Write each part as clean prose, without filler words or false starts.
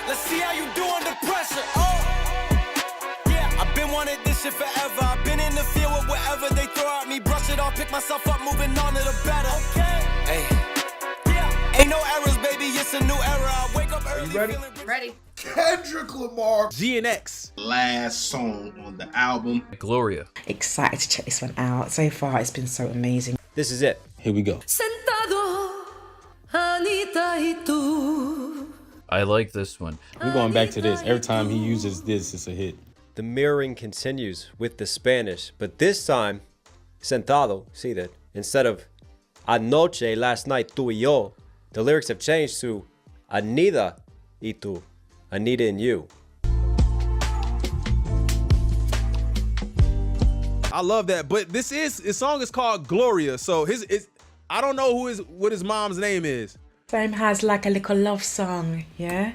Let's see how you do under pressure. Oh, yeah, I've been wanting this shit forever. I've been in the field with whatever they throw at me. Brush it off, pick myself up, moving on to the better. Okay, hey, yeah, ain't no errors, baby. It's a new era. I wake up early. You ready? Ready. Kendrick Lamar. GNX. Last song on the album. Gloria. Excited to check this one out. So far, it's been so amazing. This is it. Here we go. Sentado, Anita y tú. I like this one. We're going back to this. Every time he uses this, it's a hit. The mirroring continues with the Spanish, but this time, sentado, see that, instead of anoche, last night, tú y yo, the lyrics have changed to Anita y tú, Anita and you. I love that, but his song is called Gloria, so I don't know what his mom's name is. Same has like a little love song, yeah?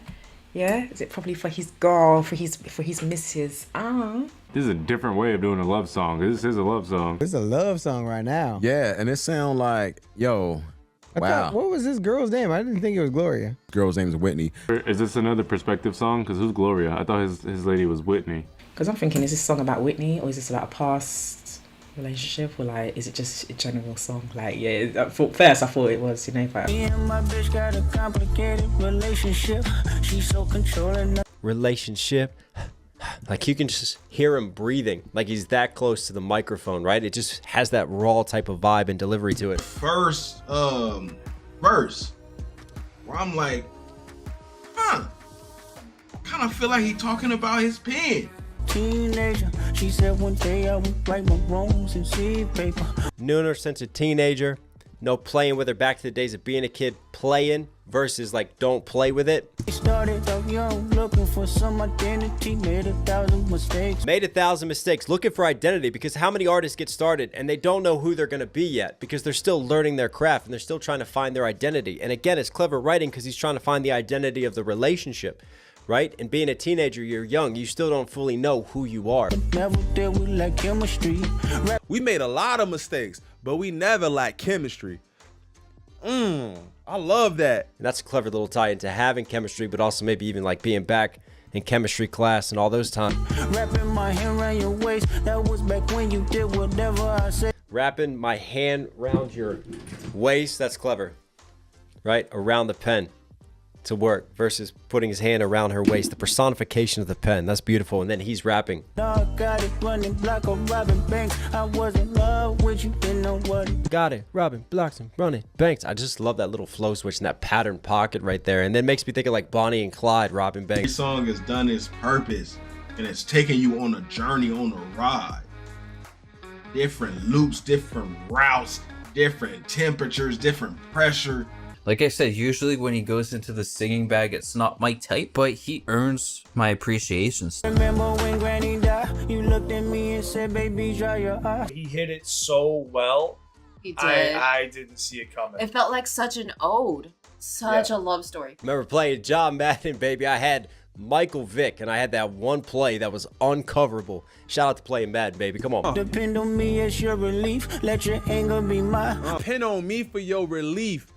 Yeah? Is it probably for his girl, for his missus? Oh. This is a different way of doing a love song. This is a love song. It's a love song right now. Yeah, and it sound like, yo, wow. What was this girl's name? I didn't think it was Gloria. Girl's name is Whitney. Is this another perspective song? Because who's Gloria? I thought his lady was Whitney. Because I'm thinking, is this song about Whitney, or is this about a past relationship, or like, is it just a general song? Like, yeah, first I thought it was, you know, but Me and my bitch got a complicated relationship. She's so controlling. Relationship. Like you can just hear him breathing, like he's that close to the microphone, right? It just has that raw type of vibe and delivery to it. First verse, where I'm like, I kind of feel like he talking about his pen. Teenager, she said one day I would write my wrongs and see paper. Nooner since a teenager, no playing with her, back to the days of being a kid, playing versus like don't play with it. Started out young, looking for some identity, made 1,000 mistakes. Made 1,000 mistakes, looking for identity, because how many artists get started and they don't know who they're going to be yet because they're still learning their craft and they're still trying to find their identity. And again, it's clever writing because he's trying to find the identity of the relationship. Right? And being a teenager, you're young. You still don't fully know who you are. Never did we like chemistry. We made a lot of mistakes, but we never lacked chemistry. I love that. And that's a clever little tie into having chemistry, but also maybe even like being back in chemistry class and all those times. Wrapping my hand around your waist. That was back when you did whatever I said. Wrapping my hand around your waist. That's clever. Right? Around the pen. To work versus putting his hand around her waist, the personification of the pen. That's beautiful. And then he's rapping. Got it running block or robbing banks. I was in love with you, didn't know what. Got it robbing blocks and running banks. I just love that little flow switch and that pattern pocket right there. And then makes me think of like Bonnie and Clyde robbing banks. This song has done its purpose and it's taking you on a journey, on a ride. Different loops, different routes, different temperatures, different pressure. Like I said, usually when he goes into the singing bag, it's not my type, but he earns my appreciation. Remember when Granny died, you looked at me and said, baby, dry your eye. He hit it so well. He did. I didn't see it coming. It felt like such an ode. Such a love story. Remember playing John Madden, baby. I had Michael Vick, and I had that one play that was uncoverable. Shout out to playing Madden, baby. Come on. Depend on me as your relief. Let your anger be mine. Depend on me for your relief.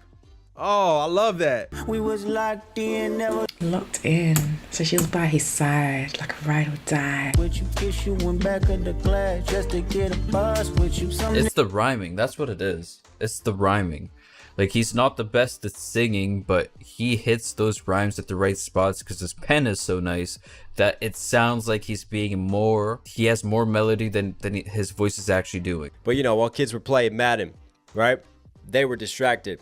Oh, I love that. We was locked in, never locked in. So she was by his side, like a ride or die. Would you kiss you in back of the class just to get a buzz with you? It's the rhyming. That's what it is. It's the rhyming. Like, he's not the best at singing, but he hits those rhymes at the right spots because his pen is so nice that it sounds like he's being more, he has more melody than his voice is actually doing. But you know, while kids were playing Madden, right? They were distracted.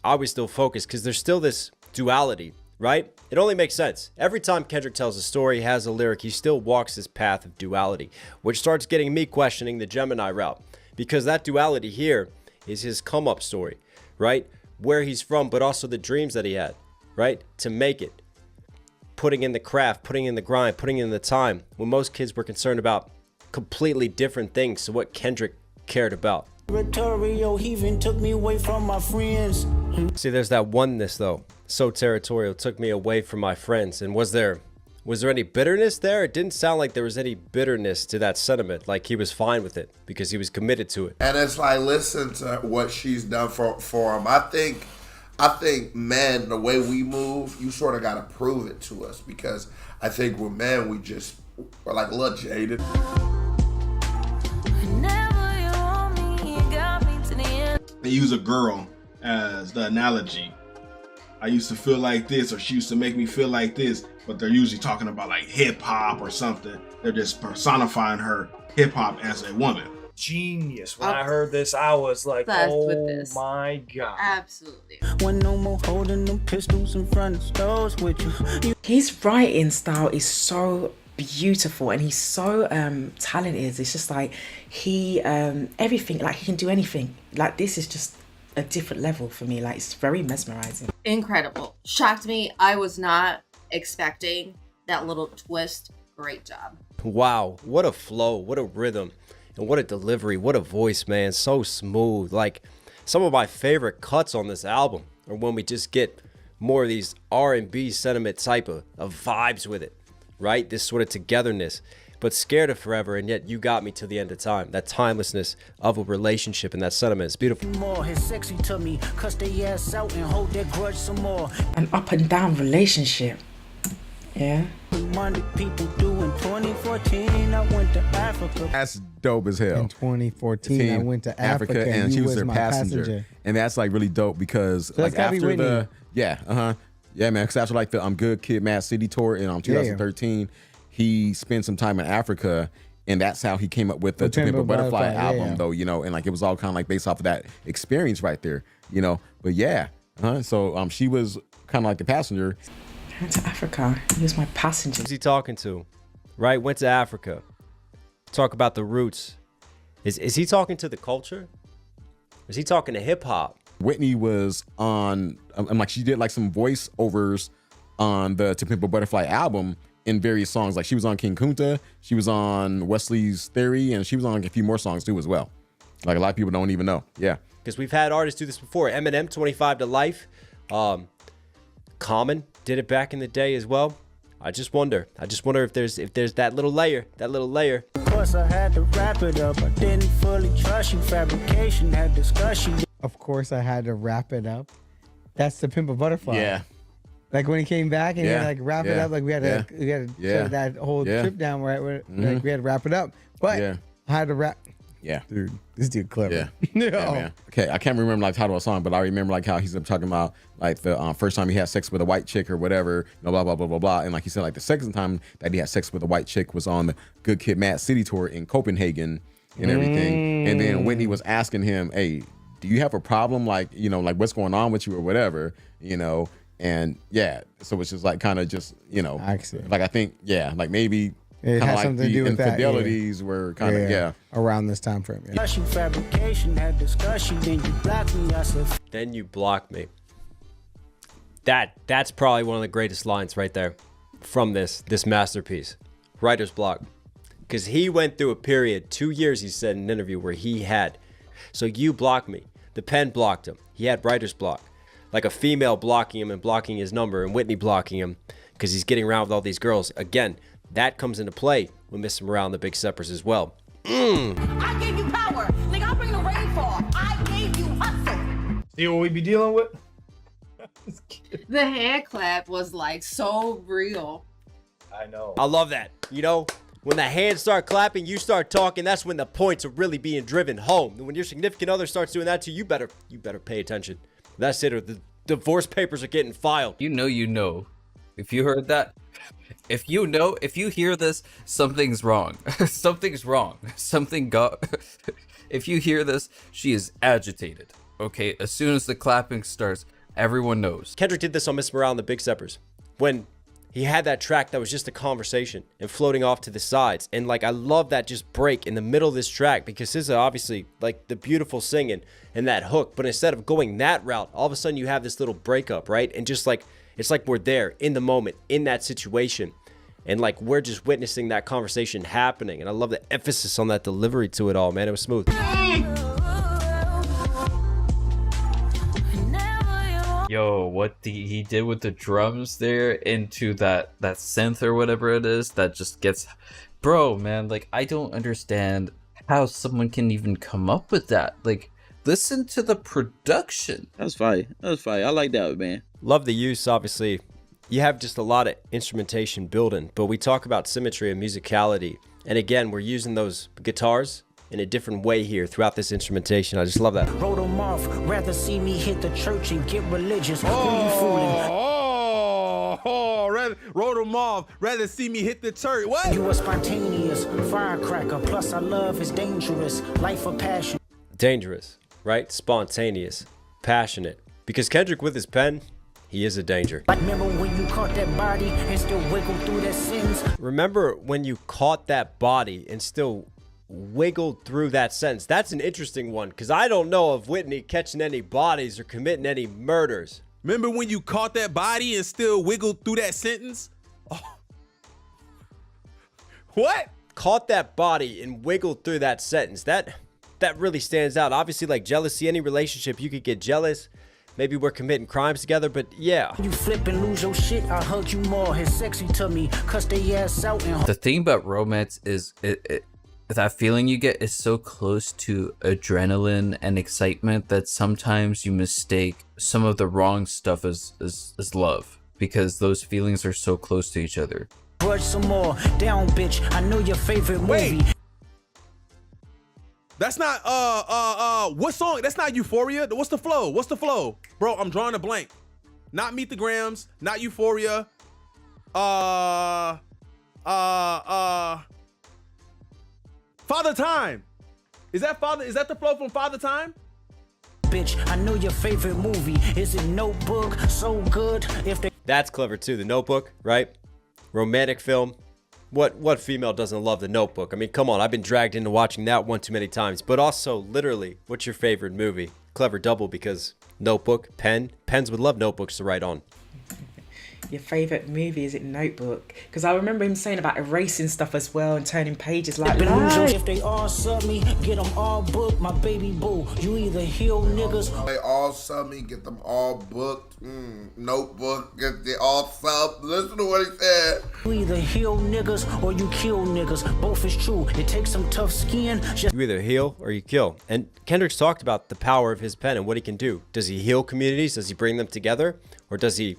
I was still focused because there's still this duality, right? It only makes sense. Every time Kendrick tells a story, has a lyric, he still walks this path of duality, which starts getting me questioning the Gemini route, because that duality here is his come up story, right? Where he's from, but also the dreams that he had, right? To make it, putting in the craft, putting in the grind, putting in the time, when most kids were concerned about completely different things to what Kendrick cared about. Territorial, he even took me away from my friends. See, there's that oneness though. So territorial, took me away from my friends. And was there any bitterness there? It didn't sound like there was any bitterness to that sentiment. Like he was fine with it because he was committed to it. And it's like, listen to what she's done for him. I think I think men, the way we move, you sort of got to prove it to us, because I think with men, we just are like a little jaded. They use a girl as the analogy. I used to feel like this, or she used to make me feel like this, but they're usually talking about like hip hop or something. They're just personifying her hip hop as a woman. Genius. When I heard this, I was like, oh my god. Absolutely. When no more holding them pistols in front of stores with you. His writing style is so beautiful, and he's so talented. It's just like he everything, like he can do anything. Like this is just a different level for me. Like it's very mesmerizing. Incredible. Shocked me. I was not expecting that little twist. Great job. Wow, what a flow, what a rhythm, and what a delivery, what a voice, man. So smooth. Like some of my favorite cuts on this album are when we just get more of these R&B sentiment type of vibes with it, right? This sort of togetherness, but scared of forever, and yet you got me till the end of time. That timelessness of a relationship and that sentiment is beautiful. More his sexy to me, cuss their ass out and hold their grudge some more. An up and down relationship. Yeah. People do in 2014, I went to Africa. That's dope as hell. In 2014, I went to Africa and she you was their my passenger. And that's like really dope because So like after the Whitney. yeah man, because after like the Good Kid, Mad City tour in 2013, he spent some time in Africa, and that's how he came up with the To Pimp a Butterfly album, though, you know, and like it was all kind of like based off of that experience right there, you know. But yeah, so she was kind of like the passenger. I went to Africa. He was my passenger. Who's he talking to? Right? Went to Africa. Talk about the roots. Is he talking to the culture? Is he talking to hip hop? Whitney was on, like she did like some voiceovers on the To Pimp a Butterfly album in various songs. Like she was on King Kunta, she was on Wesley's Theory, and she was on a few more songs too as well. Like a lot of people don't even know. Yeah. Because we've had artists do this before. Eminem, 25 to Life. Common did it back in the day as well. I just wonder if there's that little layer. Of course I had to wrap it up. I didn't fully trust you. Fabrication had discussion. Of course I had to wrap it up. That's the Pimp a Butterfly. Yeah. Like when he came back and he had to like wrap it up, like we had to shut that whole trip down where like we had to wrap it up. But I had to wrap. Yeah, dude, this dude clever. Yeah, man. Okay, I can't remember like the title of the song, but I remember like how he's talking about like the first time he had sex with a white chick or whatever, you know, blah blah blah blah blah, and like he said like the second time that he had sex with a white chick was on the Good Kid, Mad City tour in Copenhagen and everything, and then Whitney was asking him, "Hey, do you have a problem? Like, you know, like what's going on with you or whatever, you know?" And yeah, so it's just like kind of just, you know, like I think like maybe. It has like something to do with that. Infidelities were kind of around this time frame. Yeah. Fabrication had discussion. Then you blocked me. I said. Then you blocked me. That's probably one of the greatest lines right there from this masterpiece, writer's block, because he went through a period 2 years. He said in an interview where he had. So you blocked me. The pen blocked him. He had writer's block, like a female blocking him and blocking his number, and Whitney blocking him because he's getting around with all these girls again. That comes into play with Mr. Morale and the Big Steppers as well. I gave you power. Nigga, I'll bring the rainfall. I gave you hustle. See what we be dealing with? The hand clap was like so real. I know. I love that. You know, when the hands start clapping, you start talking. That's when the points are really being driven home. And when your significant other starts doing that to you, you better pay attention. That's it, or the divorce papers are getting filed. You know. If you heard that, if you hear this, something's wrong. Something's wrong. If you hear this, she is agitated. Okay, as soon as the clapping starts, everyone knows. Kendrick did this on Miss Morale and the Big Steppers when he had that track that was just a conversation and floating off to the sides. And like, I love that just break in the middle of this track, because this is obviously like the beautiful singing and that hook. But instead of going that route, all of a sudden you have this little breakup, right? And just like, it's like we're there in the moment, in that situation. And like, we're just witnessing that conversation happening. And I love the emphasis on that delivery to it all, man. It was smooth. Yo, what he did with the drums there into that synth or whatever it is, that just gets, bro, man, like I don't understand how someone can even come up with that. Like listen to the production. That's fire. That's fire. I like that, man. Love the use, obviously. You have just a lot of instrumentation building, but we talk about symmetry and musicality. And again, we're using those guitars in a different way here throughout this instrumentation. I just love that. Wrote 'em off, rather see me hit the church and get religious. Who you fooling? Wrote them off. Rather see me hit the church. What? You a spontaneous firecracker. Plus, our love is dangerous. Life of passion. Dangerous, right? Spontaneous, passionate. Because Kendrick with his pen, he is a danger. Remember when you caught that body and still wiggled through that sentence? Remember when you caught that body and still wiggled through that sentence? That's an interesting one, because I don't know of Whitney catching any bodies or committing any murders. Remember when you caught that body and still wiggled through that sentence? Oh. What? Caught that body and wiggled through that sentence. That really stands out. Obviously, like jealousy, any relationship, you could get jealous. Maybe we're committing crimes together, but yeah. You flip and lose your shit, I hug you more. It's sexy to me, cuss they ass out and... The thing about romance is that feeling you get is so close to adrenaline and excitement that sometimes you mistake some of the wrong stuff as love, because those feelings are so close to each other. Grudge some more, down bitch, I know your favorite movie. That's not what song? That's not Euphoria. What's the flow? What's the flow? Bro, I'm drawing a blank. Not Meet the Grams, not Euphoria. Father Time. Is that the flow from Father Time? Bitch, I know your favorite movie. Is it Notebook? So good if they... That's clever too, The Notebook, right? Romantic film. What female doesn't love The Notebook? I mean, come on, I've been dragged into watching that one too many times. But also, literally, what's your favorite movie? Clever double, because Notebook, pens would love notebooks to write on. Your favorite movie, is it Notebook? Because I remember him saying about erasing stuff as well and turning pages like that. If they all sub me, get them all booked, my baby boo. You either heal niggas. They all sub me, get them all booked. Notebook, get they all sub. Listen to what he said. You either heal niggas or you kill niggas. Both is true. It takes some tough skin. You either heal or you kill. And Kendrick's talked about the power of his pen and what he can do. Does he heal communities? Does he bring them together? Or does he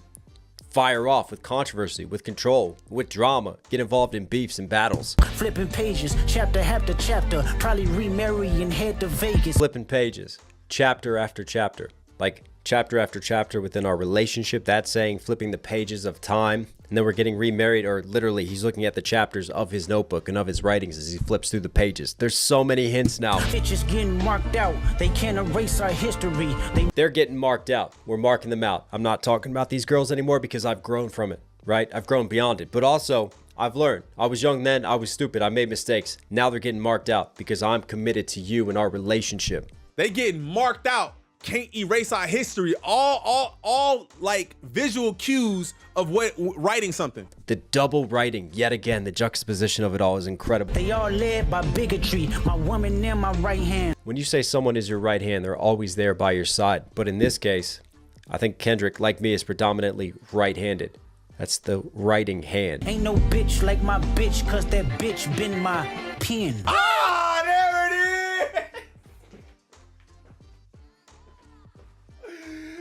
fire off with controversy, with control, with drama, get involved in beefs and battles? Flipping pages, chapter after chapter, probably remarry and head to Vegas. Flipping pages, chapter after chapter, like chapter after chapter within our relationship. That's saying flipping the pages of time, and then we're getting remarried, or literally he's looking at the chapters of his notebook and of his writings as he flips through the pages. There's so many hints now. Bitches getting marked out. They can't erase our history. They're getting marked out. We're marking them out. I'm not talking about these girls anymore because I've grown from it, right? I've grown beyond it. But also, I've learned. I was young then. I was stupid. I made mistakes. Now they're getting marked out because I'm committed to you and our relationship. They getting marked out. Can't erase our history. All like visual cues of what writing something. The double writing, yet again, the juxtaposition of it all is incredible. They all led by bigotry. My woman in my right hand. When you say someone is your right hand, they're always there by your side. But in this case, I think Kendrick, like me, is predominantly right-handed. That's the writing hand. Ain't no bitch like my bitch, cause that bitch been my pen. Ah, there it is!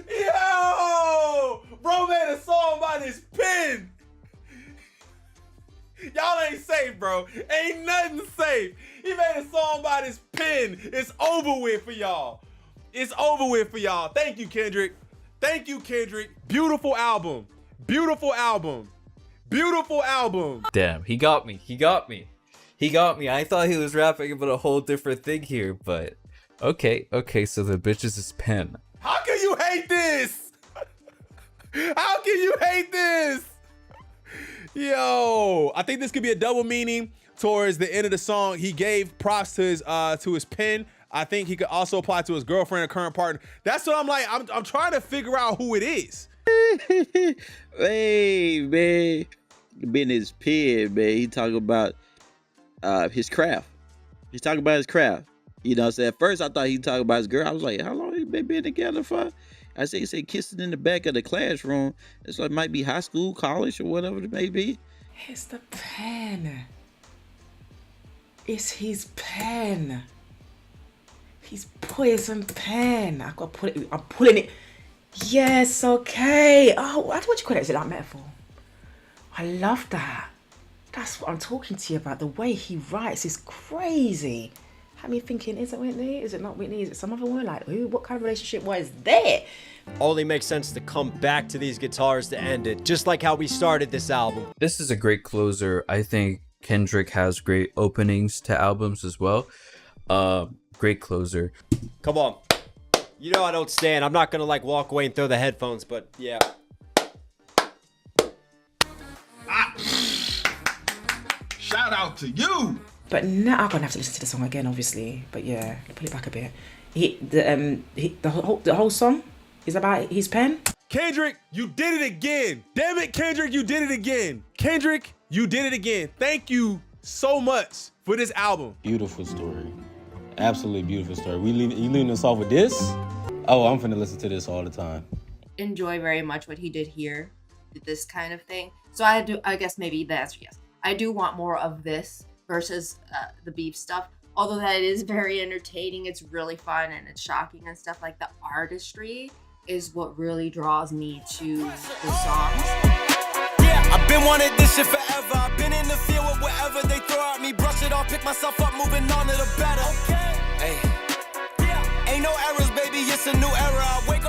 Yo! Bro made a song about his pen. Y'all ain't safe, bro. Ain't nothing safe. He made a song about his pen. It's over with for y'all. It's over with for y'all. Thank you, Kendrick. Thank you, Kendrick. Beautiful album. Beautiful album. Beautiful album. Damn, he got me. He got me. He got me. I thought he was rapping about a whole different thing here, but okay, so the bitch is his pen. How can you hate this? How can you hate this? Yo, I think this could be a double meaning towards the end of the song. He gave props to his pen. I think he could also apply to his girlfriend or current partner. That's what I'm like. I'm trying to figure out who it is. Hey, man. Been his pen, man. He talking about his craft. He's talking about his craft. You know what I'm saying? At first, I thought he talking about his girl. I was like, how long he been together for? I said, he said kissing in the back of the classroom. So it might be high school, college, or whatever it may be. It's the pen. It's his pen. He's poison pen. I gotta put it. I'm pulling it. Yes, okay. Oh, what you call it? Is it like metaphor? I love that. That's what I'm talking to you about. The way he writes is crazy. Had me thinking, is it Whitney? Is it not Whitney? Is it some other one? Like, who? What kind of relationship was there? Only makes sense to come back to these guitars to end it, just like how we started this album. This is a great closer. I think Kendrick has great openings to albums as well. Great closer. Come on. You know I don't stand. I'm not gonna like walk away and throw the headphones, but yeah. Shout out to you. But now I'm gonna have to listen to the song again, obviously. But yeah, pull it back a bit. The whole song is about his pen. Kendrick, you did it again. Damn it, Kendrick, you did it again. Kendrick, you did it again. Thank you so much for this album. Beautiful story. Absolutely beautiful story. You leaving us off with this? Oh, I'm finna listen to this all the time. Enjoy very much what he did here, this kind of thing. So I guess maybe the answer yes. I do want more of this versus the beef stuff. Although that is very entertaining, it's really fun and it's shocking and stuff. Like the artistry is what really draws me to the songs. Yeah, I've been wanting this shit forever. I've been in the field with whatever they throw at me. Brush it off, pick myself up, moving on to the better. Hey, ain't no errors, baby. It's a new era. I wake